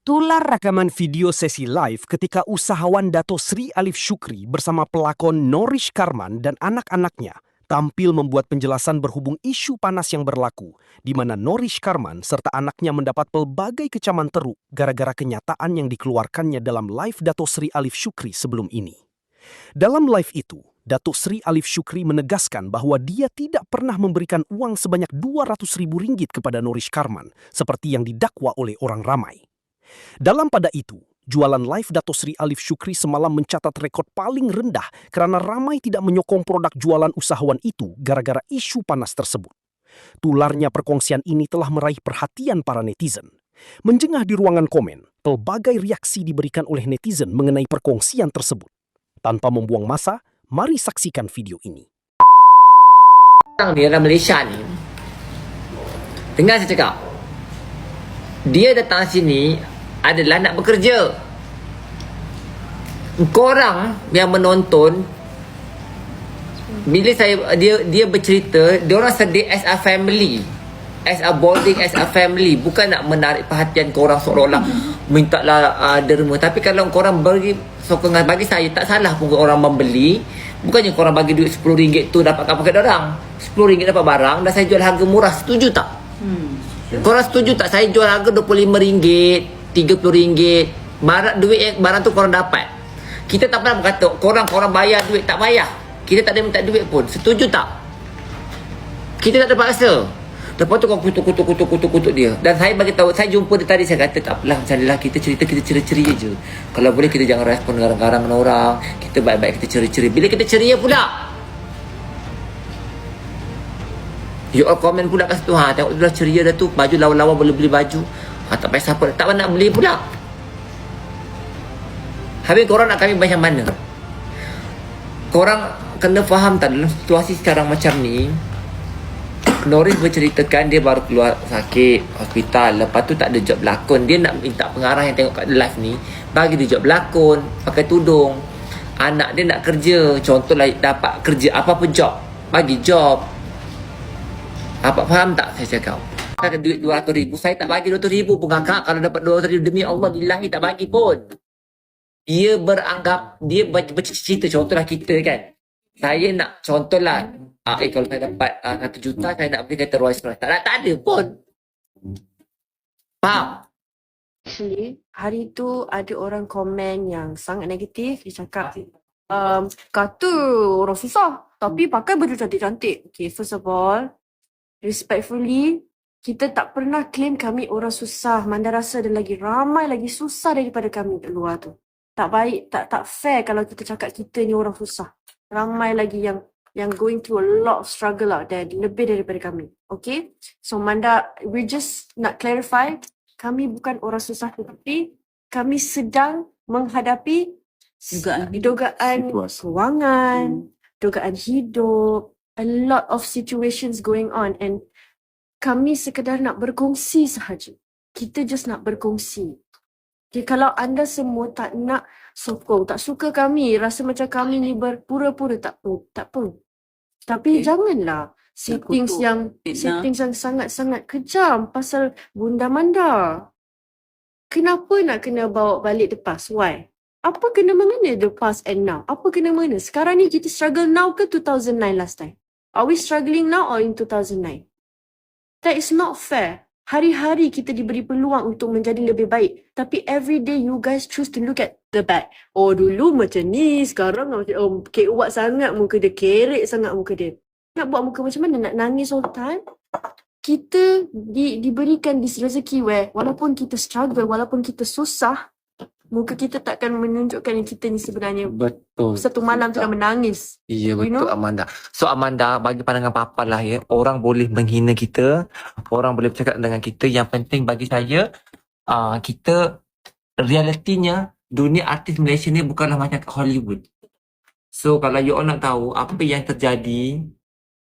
Tular rekaman video sesi live ketika usahawan Dato Sri Alif Syukri bersama pelakon Norish Karman dan anak-anaknya tampil membuat penjelasan berhubung isu panas yang berlaku, di mana Norish Karman serta anaknya mendapat pelbagai kecaman teruk gara-gara kenyataan yang dikeluarkannya dalam live Dato Sri Alif Syukri sebelum ini. Dalam live itu, Dato Sri Alif Syukri menegaskan bahwa dia tidak pernah memberikan uang sebanyak Rp200.000 kepada Norish Karman seperti yang didakwa oleh orang ramai. Dalam pada itu, jualan live Dato Sri Alif Syukri semalam mencatat rekor paling rendah kerana ramai tidak menyokong produk jualan usahawan itu gara-gara isu panas tersebut. Tularnya perkongsian ini telah meraih perhatian para netizen. Menjengah di ruangan komen, pelbagai reaksi diberikan oleh netizen mengenai perkongsian tersebut. Tanpa membuang masa, mari saksikan video ini. Orang di dalam Malaysia ni, dengar saya cakap, dia datang sini adalah nak bekerja. Korang yang menonton, bila dia bercerita, dia orang sedih as a family, as a bonding, as a family, bukan nak menarik perhatian korang seolah-olah mintalah derma. Tapi kalau korang bagi sokongan, bagi saya tak salah pun orang membeli. Bukannya korang bagi duit RM10 tu dapat apa kat orang, RM10 dapat barang, dan saya jual harga murah. Setuju tak? Korang setuju tak saya jual harga RM25, RM30? Barang tu korang dapat. Kita tak pernah berkata korang bayar duit, tak bayar. Kita tak ada minta duit pun. Setuju tak? Kita tak terpaksa. Lepas tu kau kutuk dia. Dan saya bagi tahu, saya jumpa dia tadi, saya kata tak apalah, macam inilah kita cerita, kita ceria-ceria je. Kalau boleh kita jangan respon garang-garang dengan orang. Kita baik-baik, kita ceria-ceria. Bila kita ceria pula, you all komen pula kat situ, tengok tu dah ceria dah tu, baju lawa-lawa boleh beli baju. Tak payah siapa, tak nak beli pula. Habis korang nak kami macam mana? Korang kena faham tak, dalam situasi sekarang macam ni, Norish berceritakan dia baru keluar sakit hospital, lepas tu tak ada job berlakon. Dia nak minta pengarah yang tengok kat live ni bagi dia job berlakon, pakai tudung. Anak dia nak kerja, contohlah dapat kerja apa-apa job, bagi job. Apa faham tak saya cakap? Ada duit RM200,000, saya tak bagi RM200,000 pun kakak. Kalau dapat RM200,000, demi Allah billahi tak bagi pun. Dia beranggap, dia bercerita, contohlah kita kan, saya nak contohlah, kalau saya dapat RM1 juta, saya nak beli kereta Rolls Royce. Tak ada pun. Faham? Actually, hari tu ada orang komen yang sangat negatif. Dia cakap, kata orang susah tapi pakai baju cantik-cantik. Okay, first of all, respectfully, kita tak pernah claim kami orang susah. Manda rasa ada lagi ramai lagi susah daripada kami kat luar tu. Tak baik, tak fair kalau kita cakap kita ni orang susah. Ramai lagi yang going through a lot of struggle out there, lebih daripada kami. Okay? So Manda, we just nak clarify, kami bukan orang susah, tetapi kami sedang menghadapi dugaan kewangan, dugaan hidup, a lot of situations going on, and kami sekedar nak berkongsi sahaja. Kita just nak berkongsi. Okay, kalau anda semua tak nak sokong, tak suka kami, rasa macam kami ni berpura-pura, tak apa. Tapi janganlah settings yang sangat-sangat kejam pasal Bunda Manda. Kenapa nak kena bawa balik the past? Why? Apa kena mengena the past and now? Apa kena mengena? Sekarang ni kita struggle now ke 2009 last time? Are we struggling now or in 2009? That is not fair. Hari-hari kita diberi peluang untuk menjadi lebih baik. Tapi every day you guys choose to look at the bad. Oh, dulu macam ni, sekarang macam kewak sangat muka dia, kerek sangat muka dia. Nak buat muka macam mana? Nak nangis all the time? Kita diberikan this rezeki where walaupun kita struggle, walaupun kita susah, muka kita takkan menunjukkan yang kita ni sebenarnya Betul. satu malam tengah menangis. Ya, betul, Amanda. So Amanda, bagi pandangan Papa lah ya, orang boleh menghina kita, orang boleh bercakap dengan kita. Yang penting bagi saya, kita, realitinya, dunia artis Malaysia ni bukanlah macam Hollywood. So kalau you all nak tahu apa yang terjadi,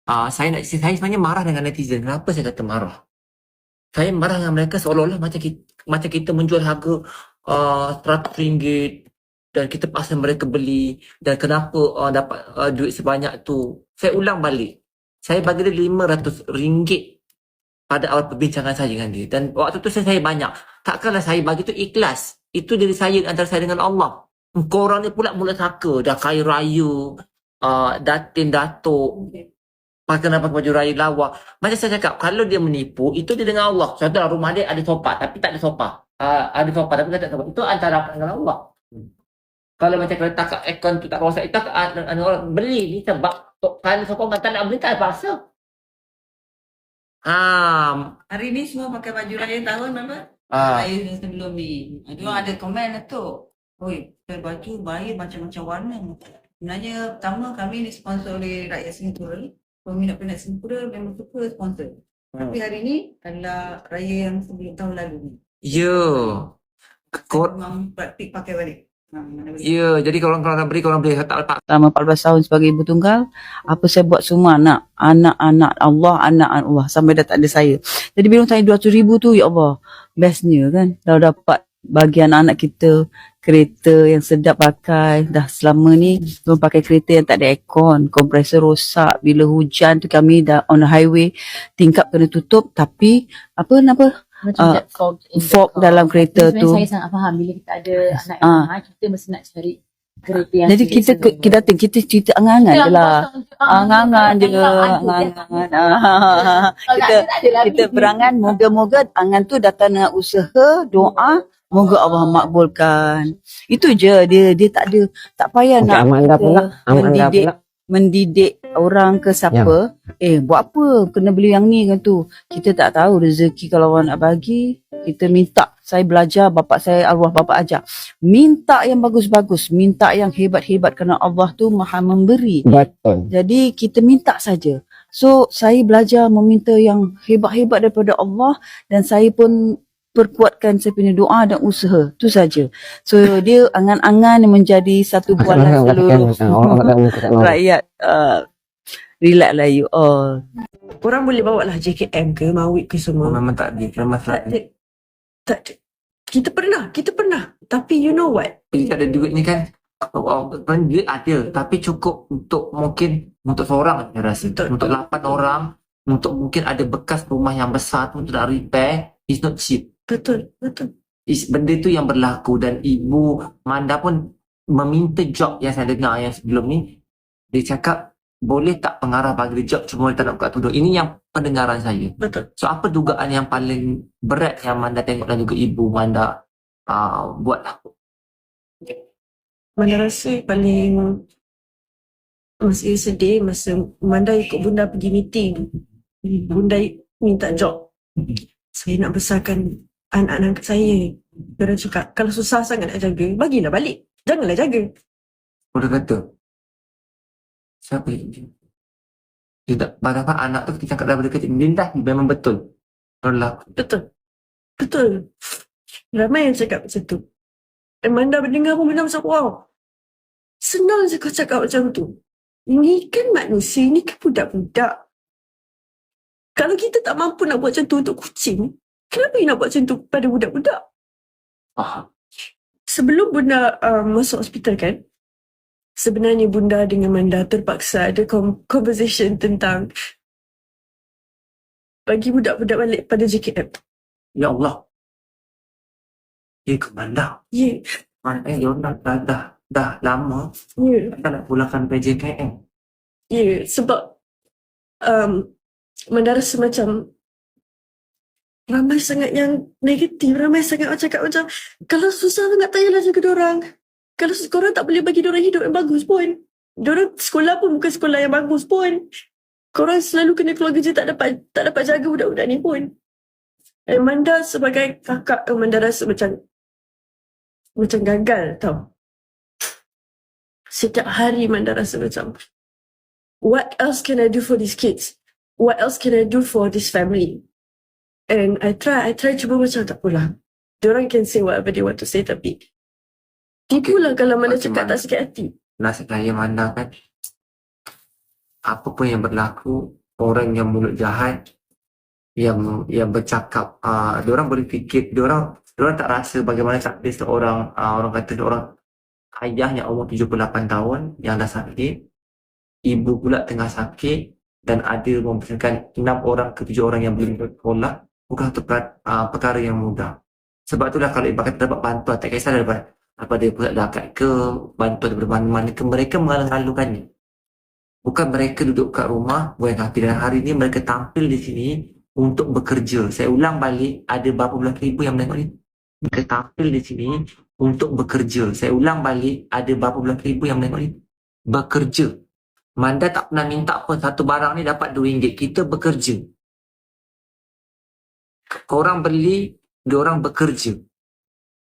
saya sebenarnya marah dengan netizen. Kenapa saya kata marah? Saya marah dengan mereka seolah-olah macam kita menjual harga RM100 dan kita paksa mereka beli, dan kenapa dapat duit sebanyak tu. Saya ulang balik, saya bagi dia RM500 pada awal perbincangan saya dengan dia, dan waktu tu saya banyak. takkanlah saya bagi tu ikhlas. Itu dari saya, antara saya dengan Allah. Korang ni pula mula saka, dah kaya raya, datin, datuk, pakai baju raya lawa. Macam saya cakap, kalau dia menipu, itu dia dengan Allah. Contohnya rumah dia ada sofa, tapi tak ada sofa. Ada sofa, tapi tak ada sofa. Itu antara apa dengan Allah. Kalau macam kalau tak aircon tu tak rosak, itu orang beli ni sebab kalau sokongan tak nak beli, tak ada paksa. Hari ni semua pakai baju raya tahun apa? Raya yang sebelum ni. Diorang ada komen lah tu. Oi, pakai baju baik macam-macam warna. Sebenarnya pertama kami ni sponsor oleh rakyat Singapura. Peminat-peminat Singapura memang suka sponsor. Tapi hari ni adalah raya yang sebelum tahun lalu ni. Ya. Memang praktik pakai balik. Ya, jadi kalau korang beri, korang boleh tak letak. Selama 14 tahun sebagai ibu tunggal, apa saya buat semua anak-anak Allah, anak Allah sampai dah tak ada saya. Jadi bila tanya 200,000 tu, ya Allah, bestnya kan. Dah dapat bagi anak-anak kita kereta yang sedap pakai. Dah selama ni belum pakai kereta yang tak ada aircon, kompresor rosak. Bila hujan tu kami dah on the highway, tingkap kena tutup, tapi Macam fog dalam kereta sebenarnya tu. saya sangat faham bila kita ada anak yang mahal, kita mesti nak cari kereta yang Jadi kita datang, kita cerita angan-angan je lah. Angan-angan je. Kita berangan, moga-moga angan tu datang dengan usaha, doa, moga Allah makbulkan. Itu je, dia tak ada, tak payah nak mendidik orang ke siapa. Buat apa kena beli yang ni kan tu. Kita tak tahu rezeki kalau orang nak bagi. Kita minta. Saya belajar, bapak saya arwah bapak ajar. Minta yang bagus-bagus, minta yang hebat-hebat kerana Allah tu Maha memberi. Betul. Jadi kita minta saja. So saya belajar meminta yang hebat-hebat daripada Allah, dan saya pun perkuatkan saya punya doa dan usaha. Tu saja. So dia angan-angan yang menjadi satu bualan seluruh rakyat. Relax lah you all. Korang boleh bawa lah JKM ke, Mawik ke semua. Memang tak ada. Memang Tak ada. Tak ada. Kita pernah. Tapi you know what? Bila ada duit ni kan, duit ada, tapi cukup untuk mungkin untuk seorang saya rasa. Betul. Untuk 8 orang, untuk mungkin ada bekas rumah yang besar tu untuk nak repair, it's not cheap. Betul. Benda tu yang berlaku, dan Ibu Manda pun meminta job yang saya dengar yang sebelum ni. Dia cakap, boleh tak pengarah bagi dia job, cuma dia tak nak buka tudung. Ini yang pendengaran saya. Betul. So apa dugaan yang paling berat yang Manda tengok dan juga Ibu Manda buat lah? Manda rasa paling masih sedih masa Manda ikut bunda pergi meeting. Bunda minta job. Saya nak besarkan anak-anak saya. Dia cakap, kalau susah sangat nak jaga, bagilah balik. Janganlah jaga. Dia kata, siapa dia? Dia tak, padahal anak tu kita cakap daripada kecil, dia dah memang betul. Berlaku. Betul. Ramai yang cakap macam tu. Manda mendengar pun benda macam, wow. Senang je kau cakap macam tu. Ini kan manusia, ini kan budak-budak. Kalau kita tak mampu nak buat macam tu untuk kucing, kenapa you nak buat macam tu pada budak-budak? Sebelum bunda masuk hospital kan, sebenarnya bunda dengan Manda terpaksa ada conversation tentang bagi budak-budak balik pada JKM. Ya Allah. Ya ke Manda? Ya. Dia dah lama Ya. tak nak pulangkan PJKM. Ya. Sebab Manda rasa macam ramai sangat yang negatif, ramai sangat orang cakap macam, kalau susah sangat tak payahlah jaga diorang. Kalau korang tak boleh bagi diorang hidup yang bagus pun. Diorang sekolah pun bukan sekolah yang bagus pun. Korang selalu kena keluar kerja, tak dapat jaga budak-budak ni pun. Manda sebagai kakak, Manda rasa macam gagal tau. Setiap hari Manda rasa macam, what else can I do for these kids? What else can I do for this family? And I try cuba macam tak apalah. Diorang can say whatever they want to say, tapi tipulah kalau Manda cakap tak sakit hati. Nasib saya Manda kan, apa pun yang berlaku, orang yang mulut jahat, yang bercakap, diorang boleh fikir, diorang tak rasa bagaimana takdir seorang, orang kata seorang ayah yang umur 78 tahun yang dah sakit, ibu pula tengah sakit, dan ada membesarkan 6 orang ke 7 orang yang belum bersekolah, bukan satu perkara yang mudah. Sebab itulah kalau ibarat kata dapat bantuan, tak kisah daripada pusat zakat ke, bantuan daripada mana-mana ke, mereka mengalu-alukannya. Bukan mereka duduk kat rumah buat hati, dan hari ni mereka tampil di sini untuk bekerja. Saya ulang balik, ada berapa belas ribu yang menengok ni. Mereka tampil di sini untuk bekerja. Saya ulang balik, ada berapa belas ribu yang menengok ni. Bekerja. Manda tak pernah minta pun satu barang ni dapat RM2. Kita bekerja. Korang beli, diorang bekerja.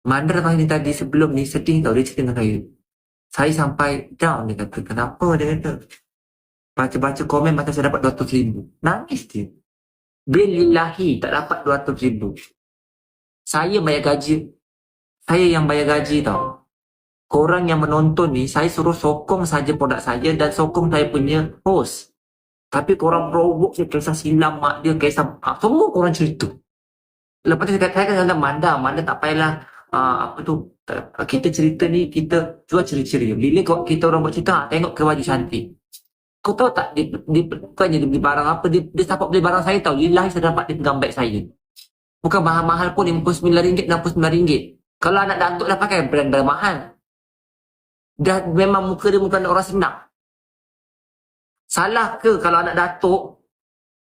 Manda datang ni tadi sebelum ni sedih tau, dia cerita dengan saya. Saya sampai down, dia kata. Kenapa? Dia kata. Baca-baca komen macam saya dapat RM200,000. Nangis dia. Billahi tak dapat RM200,000. Saya bayar gaji. Saya yang bayar gaji tau. Korang yang menonton ni, saya suruh sokong saja produk saya dan sokong saya punya host. Tapi korang provoke saya, kisah silam mak dia, kisah semua korang cerita. Lepas tu saya kata Manda tak payahlah kita cerita ni, kita jual ceria-ceria. Bila kita orang buat cerita, tengok ke baju cantik. Kau tahu tak, dia bukannya dia beli barang apa, dia dapat beli barang saya tahu. Lillahi saya dapat dia pegang beg saya. Bukan mahal-mahal pun, RM59, RM69. Kalau anak datuk dah pakai brand-brand mahal. Dah memang muka dia bukan orang senang. Salah ke kalau anak datuk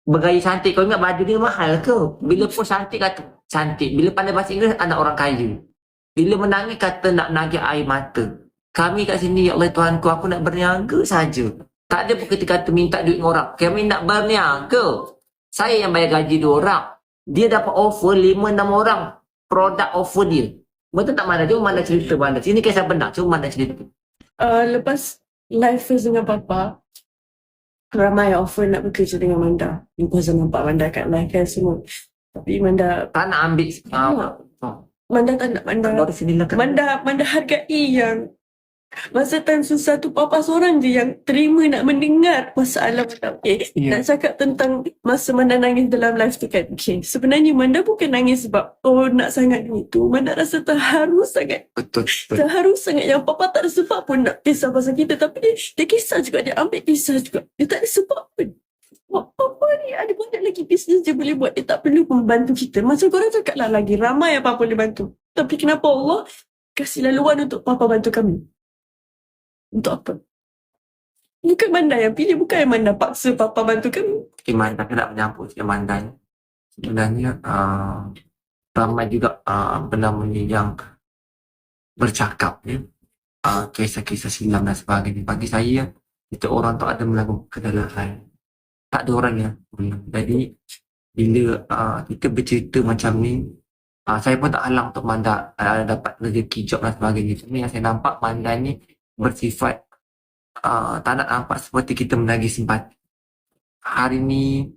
bergaya cantik? Kau ingat baju dia mahal ke? Bila pun cantik kata cantik. Bila pandai bahasa Inggeris, anak orang kaya. Bila menangis kata nak nagih air mata. Kami kat sini, ya Allah Tuhanku, aku nak berniaga saja. Tak ada pun kita kata minta duit dengan orang. Kami nak berniaga. Saya yang bayar gaji 2 orang. Dia dapat offer 5-6 orang. Produk offer dia. Betul tak Manda? Cuma Manda cerita Manda. Sini kisah benar. Cuma Manda cerita. Lepas live first dengan Papa, ramai offer nak bekerja dengan Manda. Lepas nampak Manda kat live kan semua. Tapi Manda Tak nak ambil. Manda tak nak. Manda hargai yang masa time susah tu Papa seorang je yang terima nak mendengar masalah Manda. Nak cakap tentang masa Manda nangis dalam live tu kan. Sebenarnya Manda bukan nangis sebab nak sangat duit tu. Manda rasa terharu sangat. Betul. Terharu sangat yang Papa tak ada sebab pun nak kisah pasal kita. Tapi dia kisah juga, dia ambil kisah juga. Dia tak ada sebab pun. Papa ni ada banyak lagi bisnes dia boleh buat. Dia tak perlu membantu kita. Macam korang cakap lah, lagi ramai yang Papa boleh bantu. Tapi kenapa Allah kasih laluan untuk Papa bantu kami? Untuk apa? Bukan Manda yang pilih, bukan yang Manda paksa Papa bantu kami. Okay, Manda nak menyampuk sikit Manda ni. Sebenarnya ramai juga benda-benda yang bercakap ya. Kisah-kisah silam dan sebagainya. Bagi saya, kita orang tu ada melakukan kesalahan. Tak ada orang yang jadi bila kita bercerita macam ni, saya pun tak halang untuk Manda dapat rezeki job dan sebagainya. Cuma yang saya nampak Manda ni bersifat tak nak nampak seperti kita menagih simpati. Hari ni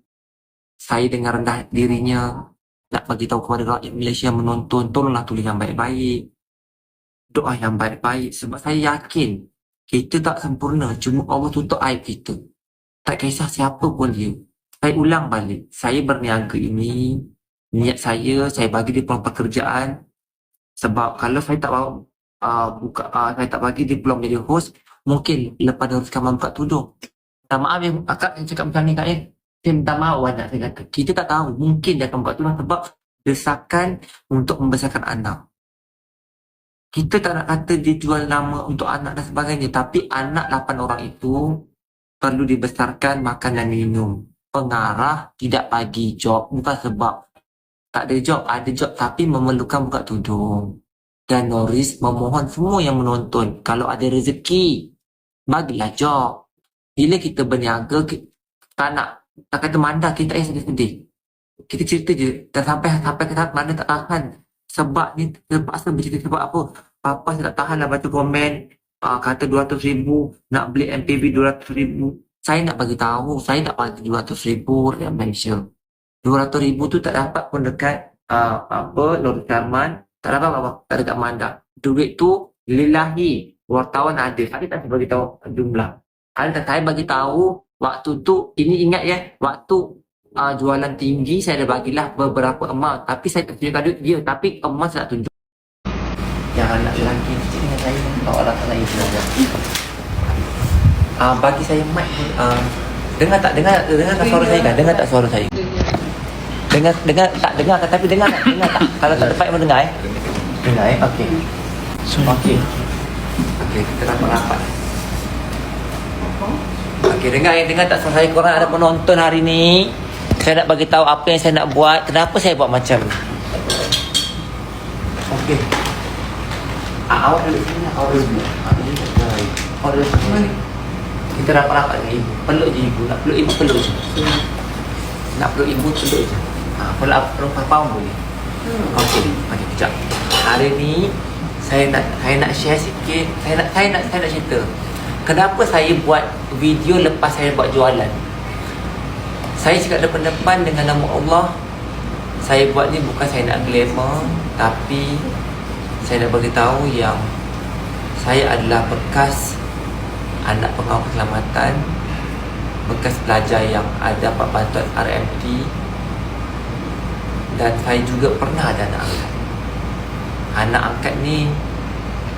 saya dengan rendah dirinya nak bagi tahu kepada rakyat Malaysia yang menonton, tolonglah tulis yang baik-baik, doa yang baik-baik, sebab saya yakin kita tak sempurna, cuma Allah tutup aib kita. Tak kisah siapa pun dia. Saya ulang balik, saya berniaga ini, niat saya bagi dia peluang pekerjaan. Sebab kalau saya tak bawa saya tak bagi dia peluang menjadi host, mungkin lepas dia haruskan buka tudung. Tak maaf yang akak yang cakap macam ni kak ya. Saya minta maaf banyak, saya kata. Kita tak tahu, mungkin dia akan buka tudung sebab desakan untuk membesarkan anak. Kita tak nak kata dia jual nama untuk anak dan sebagainya, tapi anak 8 orang itu perlu dibesarkan, makan dan minum. Pengarah tidak bagi job bukan sebab tak ada job, ada job tapi memerlukan buka tudung. Dan Norris memohon semua yang menonton, kalau ada rezeki, bagilah job. Bila kita berniaga, tak kata Manda, kita tak sedih-sedih. Kita cerita je, dan sampai ke tahap Manda tak tahan. Sebab ni terpaksa bercerita sebab apa? Papa saya tak tahan lah baca komen, kata 200,000, nak beli MPV 200,000. Saya nak bagi tahu, saya nak bagi 200,000 rakyat Malaysia. 200,000 tu tak dapat pun dekat Norris Karman. Tak dapat apa, tak dekat Manda. Duit tu lillahi, wartawan ada. Saya tak bagi tahu jumlah. Saya bagi tahu waktu tu, ini ingat ya, waktu jualan tinggi saya dah bagilah beberapa amount. Tapi saya tak tunjukkan duit dia, tapi amount saya nak tunjuk. Yang anak lelaki kecil dengan saya, orang tak lain sebenarnya. Bagi saya mic dengar tak suara saya kan? Dengar tak suara saya? Dengar tak dengar kan, tapi dengar tak? Kalau tak dapat mau dengar Dengar okey. Okey. Okey, kita rapat-rapat. Okey, dengar tak suara saya korang ada penonton hari ni. Saya nak bagi tahu apa yang saya nak buat, kenapa saya buat macam ni. Okey. Awak duduk sini, awak duduk. Awak duduk sini. Kita rapat-rapat dengan ibu. Peluk je ibu. Nak peluk ibu, peluk je. Nak peluk ibu, peluk je. Peluk papa boleh. Okey, kejap. Hari ni saya nak share sikit. Saya nak cerita. Kenapa saya buat video lepas saya buat jualan? Saya cakap depan-depan dengan nama Allah. Saya buat ni bukan saya nak glamour, tapi saya nak beritahu yang saya adalah bekas anak pengawal keselamatan, bekas pelajar yang ada dapat bantuan RMT, dan saya juga pernah ada anak angkat. Anak angkat ni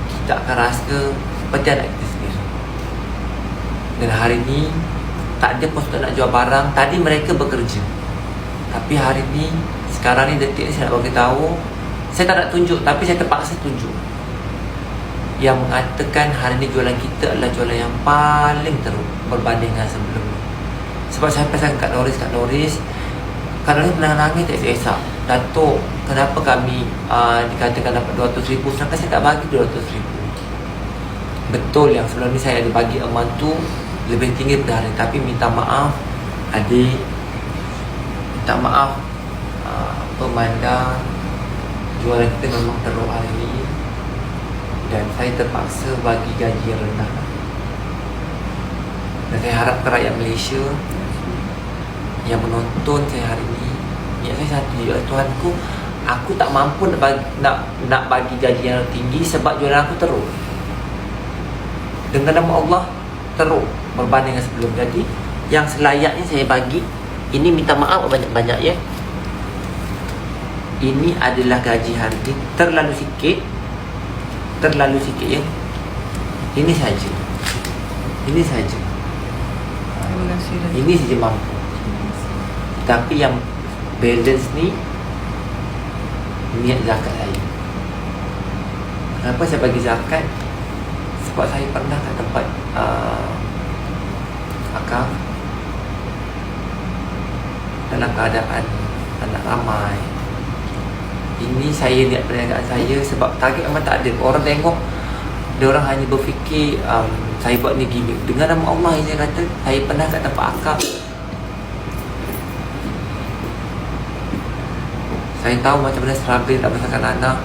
kita akan rasa seperti anak kita sendiri. Dan hari ni tak ada pos untuk nak jual barang. Tadi mereka bekerja, tapi hari ni, sekarang ni, detik ni saya nak bagi tahu. Saya tak nak tunjuk, tapi saya terpaksa tunjuk. Yang mengatakan hari ni jualan kita adalah jualan yang paling teruk berbanding dengan sebelum ni. Sebab saya pesan kat Noris pernah nangis tak esok. Datuk, kenapa kami dikatakan dapat 200,000 sedangkan saya tak bagi 200,000. Betul yang sebelum ni saya ada bagi amount tu lebih tinggi pada hari, tapi minta maaf adik, minta maaf pemandang, jualan kita memang teruk hari ni, dan saya terpaksa bagi gaji yang rendah. Dan saya harap ke rakyat Malaysia yang menonton saya hari ni, niat saya satu, ya Tuhanku, aku tak mampu nak bagi gaji yang tinggi sebab jualan aku teruk. Dengan nama Allah teruk berbanding dengan sebelum. Jadi yang selayaknya saya bagi, ini minta maaf banyak-banyak ya. Ini adalah gaji hari ini, terlalu sikit ya. Ini saja. Ini saja. Ini saja mampu. Tapi yang balance ni niat zakat saya. Kenapa saya bagi zakat? Sebab saya pernah kat tempat akak dalam keadaan anak ramai. Ini saya niat perniagaan saya sebab target memang tak ada. Orang tengok, dia orang hanya berfikir saya buat ni gimmick. Dengan nama Allah yang saya kata, saya pernah kat tempat akak. Saya tahu macam mana struggle nak besarkan anak.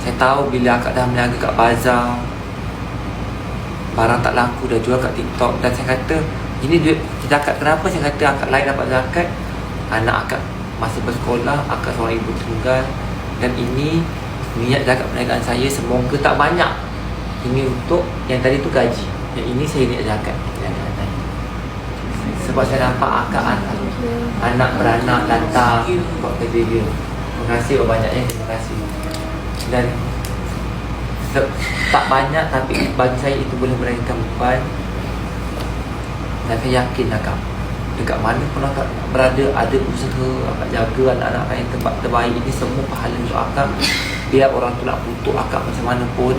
Saya tahu bila akak dah berniaga kat bazar, barang tak laku, dah jual kat TikTok. Dan saya kata, ini duit zakat. Kenapa saya kata akak lain dapat zakat? Anak akak masih bersekolah, akak seorang ibu tunggal. Dan ini niat zakat perniagaan saya, semoga tak banyak. Ini untuk yang tadi tu gaji, yang ini saya niat zakat perniagaan saya. Sebab saya nampak akak anak beranak datang buat kerja dia. Terima kasih banyaknya, terima kasih. Dan tak banyak, tapi bagi saya itu boleh meringankan beban. Dan saya yakin akak dekat mana pun akak berada, ada usaha akak jaga anak-anak yang tempat terbaik. Ini semua pahala untuk akak. Biar orang tu nak kutuk akak macam mana pun,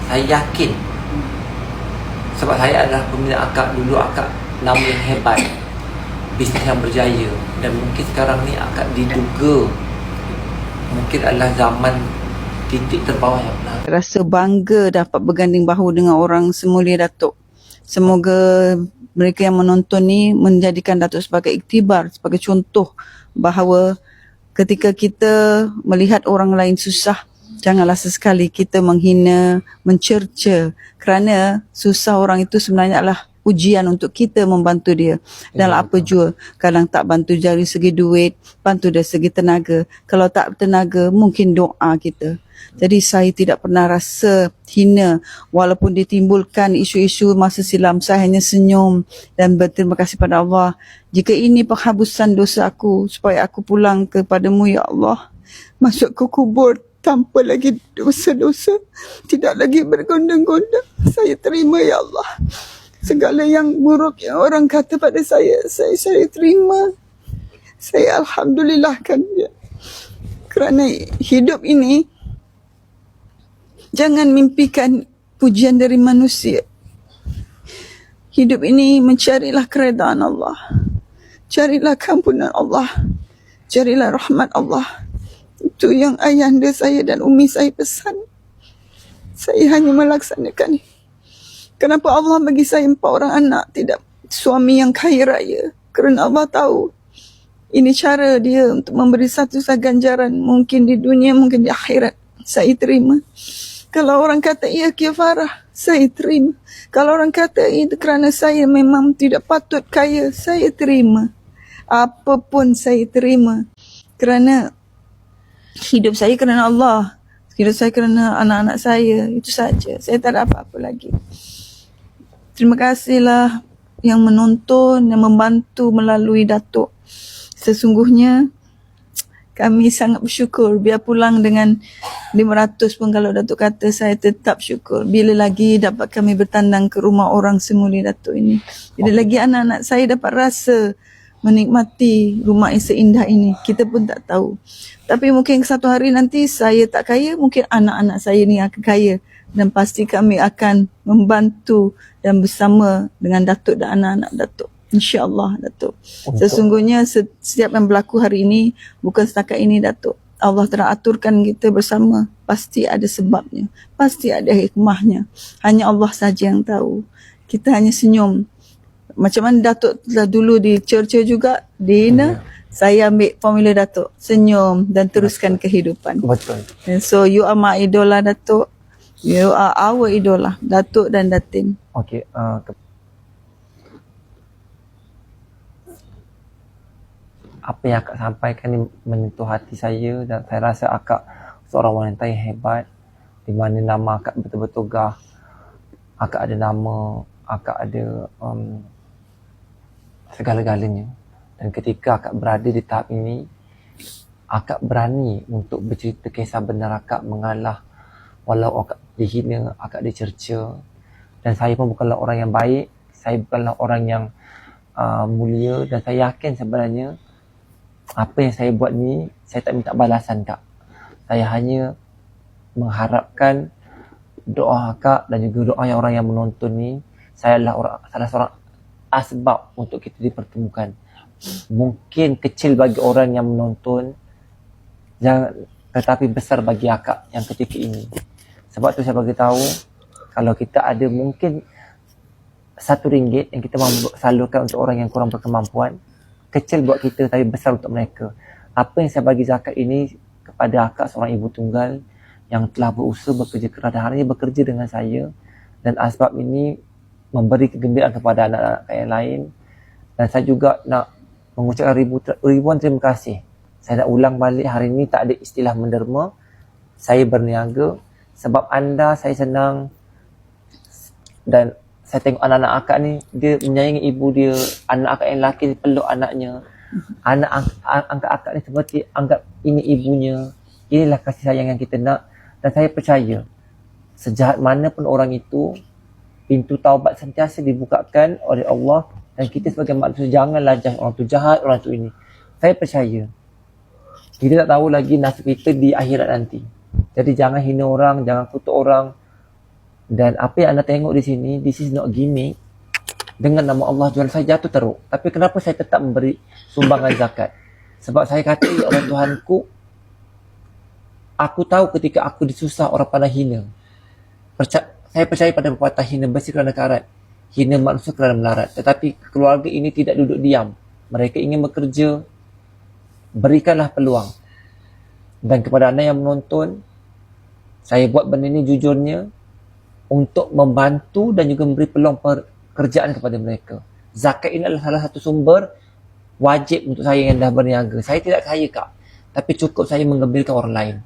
saya yakin. Sebab saya adalah peminat akak. Dulu akak nama yang hebat, bisnes yang berjaya. Dan mungkin sekarang ni akak diduga mungkin adalah zaman titik terbawah yang pernah. Rasa bangga dapat berganding bahu dengan orang semulia Datuk. Semoga mereka yang menonton ni menjadikan Datuk sebagai iktibar, sebagai contoh bahawa ketika kita melihat orang lain susah, janganlah sesekali kita menghina, mencerca, kerana susah orang itu sebenarnya adalah ujian untuk kita membantu dia dalam apa jua. Kadang tak bantu dari segi duit, bantu dari segi tenaga. Kalau tak tenaga, mungkin doa kita. Jadi saya tidak pernah rasa hina walaupun ditimbulkan isu-isu masa silam. Saya hanya senyum dan berterima kasih pada Allah. Jika ini penghabusan dosa aku, supaya aku pulang kepadamu ya Allah, masuk ke kubur tanpa lagi dosa-dosa, tidak lagi bergondang-gondang. Saya terima ya Allah. Segala yang buruk yang orang kata pada saya terima. Saya alhamdulillahkan dia. Kerana hidup ini jangan mimpikan pujian dari manusia. Hidup ini mencarilah keredaan Allah. Carilah keampunan Allah. Carilah rahmat Allah. Itu yang ayahanda saya dan umi saya pesan. Saya hanya melaksanakan. Kenapa Allah bagi saya 4 orang anak, tidak suami yang kaya raya? Kerana Allah tahu ini cara dia untuk memberi satu ganjaran, mungkin di dunia, mungkin di akhirat. Saya terima. Kalau orang kata ia kifarah, saya terima. Kalau orang kata itu kerana saya memang tidak patut kaya, saya terima. Apapun saya terima. Kerana hidup saya kerana Allah. Hidup saya kerana anak-anak saya. Itu saja. Saya tak ada apa-apa lagi. Terima kasihlah yang menonton, yang membantu melalui Datuk. Sesungguhnya kami sangat bersyukur. Biar pulang dengan 500 pun kalau Datuk kata, saya tetap syukur. Bila lagi dapat kami bertandang ke rumah orang semuli Datuk ini. Bila lagi anak-anak saya dapat rasa menikmati rumah yang seindah ini. Kita pun tak tahu. Tapi mungkin satu hari nanti saya tak kaya, mungkin anak-anak saya ni akan kaya. Dan pasti kami akan membantu dan bersama dengan Datuk dan anak-anak Datuk. InsyaAllah Datuk. Sesungguhnya setiap yang berlaku hari ini, bukan setakat ini Datuk. Allah telah aturkan kita bersama. Pasti ada sebabnya. Pasti ada hikmahnya. Hanya Allah saja yang tahu. Kita hanya senyum. Macam mana Datuk telah dulu di Churchill juga, dihina, saya ambil formula Datuk. Senyum dan teruskan kehidupan. Betul. And so you are my idola Datuk. You are our idola, Datuk dan Datin. Okey, apa yang akak sampaikan ni menyentuh hati saya dan saya rasa akak seorang wanita yang hebat, di mana nama akak betul-betul gah. Akak ada nama, akak ada segala-galanya. Dan ketika akak berada di tahap ini, akak berani untuk bercerita kisah benar akak mengalah. Walau akak dihina, akak dicerca. Dan saya pun bukanlah orang yang baik. Saya bukanlah orang yang mulia. Dan saya yakin sebenarnya apa yang saya buat ni, saya tak minta balasan kak. Saya hanya mengharapkan doa akak dan juga doa yang orang yang menonton ni. Saya adalah salah seorang asbab untuk kita dipertemukan. Mungkin kecil bagi orang yang menonton, tetapi besar bagi akak yang ketika ini. Sebab tu saya bagi tahu, kalau kita ada mungkin RM1 yang kita mahu salurkan untuk orang yang kurang berkemampuan, kecil buat kita tapi besar untuk mereka. Apa yang saya bagi zakat ini kepada akak seorang ibu tunggal yang telah berusaha bekerja keras dan hari ini bekerja dengan saya, dan asbab ini memberi kegembiraan kepada anak-anak yang lain. Dan saya juga nak mengucapkan ribuan terima kasih. Saya nak ulang balik, hari ini tak ada istilah menderma. Saya berniaga. Sebab anda, saya senang. Dan saya tengok anak-anak akak ni, dia menyayangi ibu dia. Anak akak yang lelaki peluk anaknya. Anak angkat akak ni seperti anggap ini ibunya. Inilah kasih sayang yang kita nak. Dan saya percaya, sejahat mana pun orang itu, pintu taubat sentiasa dibukakan oleh Allah. Dan kita sebagai manusia, janganlah orang tu jahat, orang tu ini. Saya percaya, kita tak tahu lagi nasib kita di akhirat nanti. Jadi jangan hina orang, jangan kutuk orang. Dan apa yang anda tengok di sini, this is not gimmick. Dengan nama Allah jual saya jatuh teruk. Tapi kenapa saya tetap memberi sumbangan zakat? Sebab saya kata, ya Allah Tuhanku, aku tahu ketika aku disusah orang pandang hina. Saya percaya pada pepatah hina besi kerana karat, hina manusia kerana melarat. Tetapi keluarga ini tidak duduk diam. Mereka ingin bekerja. Berikanlah peluang. Dan kepada anda yang menonton, saya buat benda ini jujurnya untuk membantu dan juga memberi peluang pekerjaan kepada mereka. Zakat ini adalah salah satu sumber wajib untuk saya yang dah berniaga. Saya tidak kaya kak, tapi cukup saya menggembirakan orang lain.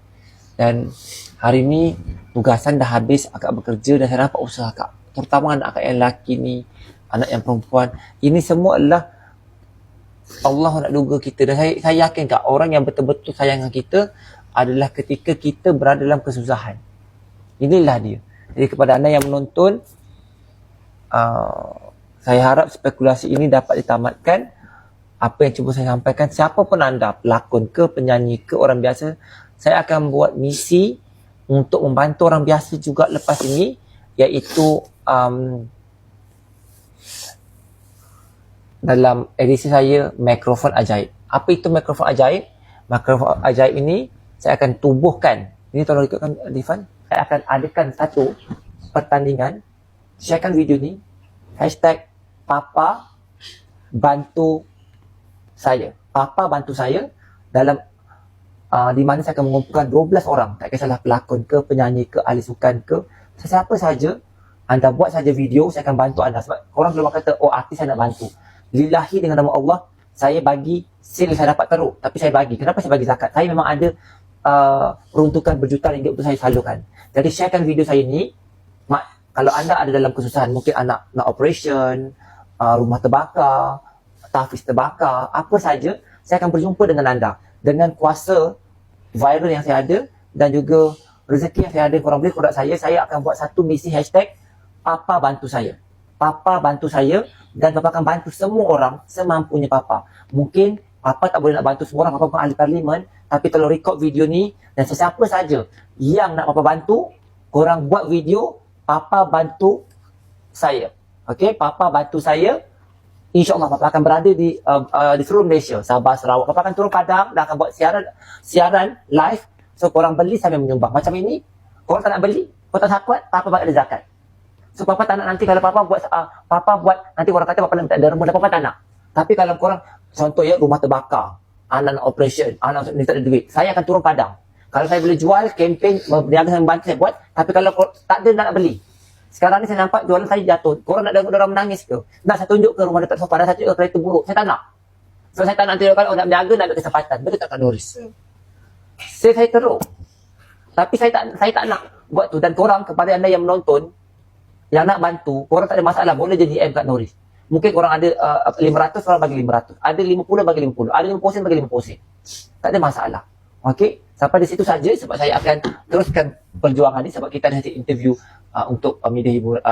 Dan hari ini tugasan dah habis, akak bekerja dan saya dapat usaha kak. Terutama anak akak yang lelaki ni, anak yang perempuan. Ini semua adalah Allah nak duga kita. Dan saya yakin kak, orang yang betul-betul sayang kita adalah ketika kita berada dalam kesusahan. Inilah dia. Jadi kepada anda yang menonton, saya harap spekulasi ini dapat ditamatkan. apa yang cuba saya sampaikan, siapa pun anda, pelakon ke, penyanyi ke, orang biasa, saya akan buat misi untuk membantu orang biasa juga lepas ini, iaitu dalam edisi saya mikrofon ajaib. Apa itu mikrofon ajaib? Mikrofon ajaib ini saya akan tubuhkan. Ini tolong ikutkan Difan. Saya akan adakan satu pertandingan. Sharekan video ni. Hashtag Papa bantu saya. Papa bantu saya dalam di mana saya akan mengumpulkan 12 orang. Tak kisahlah pelakon ke, penyanyi ke, ahli sukan ke, sesiapa saja. Anda buat saja video, saya akan bantu anda. Sebab orang belum kata, oh artis saya nak bantu. Lillahi dengan nama Allah, saya bagi sil saya dapat teruk. Tapi saya bagi. Kenapa saya bagi zakat? Saya memang ada peruntukan berjuta ringgit untuk saya salurkan. Jadi sharekan video saya ni. Kalau anda ada dalam kesusahan, mungkin anak nak operation, rumah terbakar, tahfiz terbakar, apa saja, saya akan berjumpa dengan anda. Dengan kuasa viral yang saya ada dan juga rezeki yang saya ada, korang boleh kodak saya akan buat satu misi hashtag Papa bantu saya. Papa bantu saya dan Papa akan bantu semua orang semampunya Papa. Mungkin Papa tak boleh nak bantu semua orang, Papa bukan ahli parlimen, tapi tolong record video ni dan sesiapa saja yang nak Papa bantu, korang buat video Papa bantu saya. Okey, Papa bantu saya. InsyaAllah Papa akan berada di seluruh Malaysia, Sabah, Sarawak. Papa akan turun Padang dan akan buat siaran live. So korang beli sambil menyumbang. Macam ini, korang tak nak beli, korang tak kuat, Papa buat ada zakat. So Papa tak nak nanti kalau Papa buat nanti korang kata Papa nak minta derma dan Papa tak nak. Tapi kalau korang, contoh ya, rumah terbakar, anak nak operation, anak ni tak ada duit, saya akan turun Padang. Kalau saya boleh jual, campaign, berniaga yang bantu saya buat. Tapi kalau tak ada nak beli. Sekarang ni saya nampak jualan saya jatuh. Korang nak dengar orang menangis ke? Nak saya tunjuk ke rumah dekat sofa, nak saya tunjuk ke kereta buruk? Saya tak nak. So saya tak nak tunjuk kalau nak berniaga, nak ada kesempatan. Betul tak Kak Noris? Saya teruk. Tapi saya tak nak buat tu. Dan korang, kepada anda yang menonton, yang nak bantu, korang tak ada masalah. Boleh je DM Kak Noris. Mungkin korang ada 500, korang bagi 500. Ada 50, bagi 50. Ada 50%, bagi 50%. Tak ada masalah. Okey? Sampai di situ saja sebab saya akan teruskan perjuangan ni sebab kita ada interview untuk media hiburan.